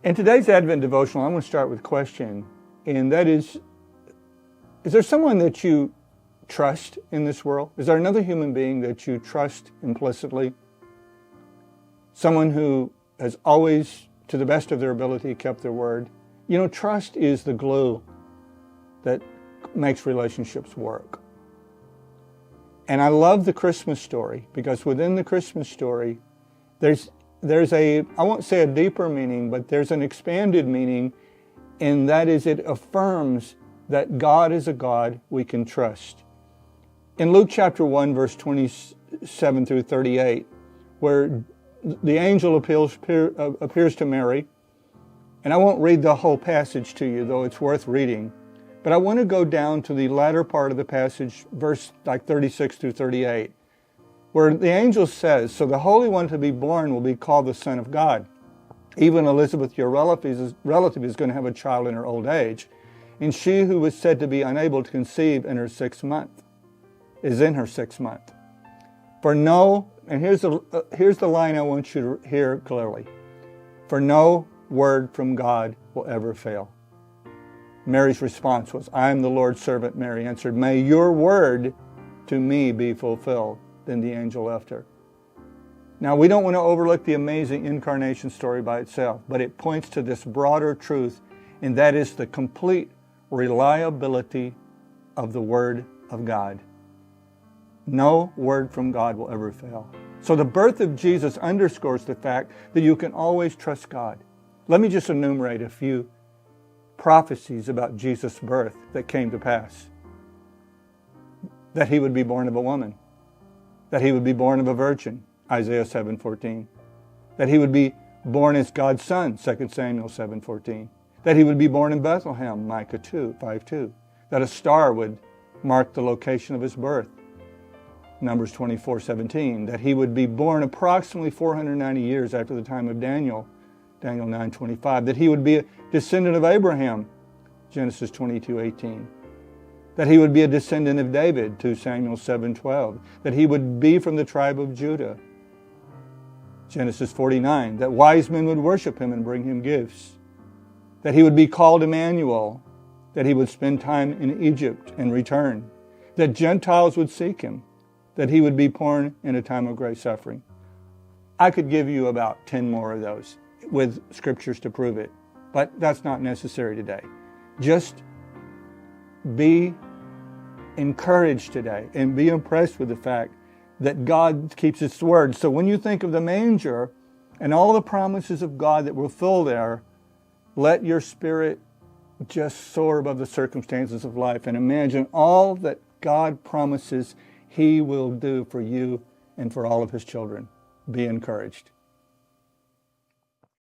In today's Advent devotional, I'm going to start with a question, and that is there someone that you trust in this world? Is there another human being that you trust implicitly? Someone who has always, to the best of their ability, kept their word? You know, trust is the glue that makes relationships work. And I love the Christmas story, because within the Christmas story, there's a, I won't say a deeper meaning, but there's an expanded meaning, and that is it affirms that God is a God we can trust. In Luke chapter 1, verse 27 through 38, where the angel appears to Mary, and I won't read the whole passage to you, though it's worth reading, but I want to go down to the latter part of the passage, verse like 36 through 38, where the angel says, "So the Holy One to be born will be called the Son of God. Even Elizabeth, your relative, is going to have a child in her old age, and she who was said to be unable to conceive in her 6th month is in her 6th month. For no," and here's the line I want you to hear clearly, "for no word from God will ever fail." Mary's response was, "I am the Lord's servant," Mary answered. "May your word to me be fulfilled." Then the angel left her. Now, we don't want to overlook the amazing incarnation story by itself, but it points to this broader truth, and that is the complete reliability of the Word of God. No word from God will ever fail. So the birth of Jesus underscores the fact that you can always trust God. Let me just enumerate a few prophecies about Jesus' birth that came to pass. That he would be born of a woman. That he would be born of a virgin, Isaiah 7:14. That he would be born as God's son, 2 Samuel 7:14. That he would be born in Bethlehem, Micah 5:2. That a star would mark the location of his birth, Numbers 24:17. That he would be born approximately 490 years after the time of Daniel, Daniel 9:25. That he would be a descendant of Abraham, Genesis 22:18. That he would be a descendant of David, 2 Samuel 7:12. That he would be from the tribe of Judah, Genesis 49. That wise men would worship him and bring him gifts. That he would be called Emmanuel. That he would spend time in Egypt and return. That Gentiles would seek him. That he would be born in a time of great suffering. I could give you about 10 more of those with scriptures to prove it, but that's not necessary today. Just be encouraged today and be impressed with the fact that God keeps His word. So when you think of the manger and all the promises of God that will fill there, let your spirit just soar above the circumstances of life and imagine all that God promises He will do for you and for all of His children. Be encouraged.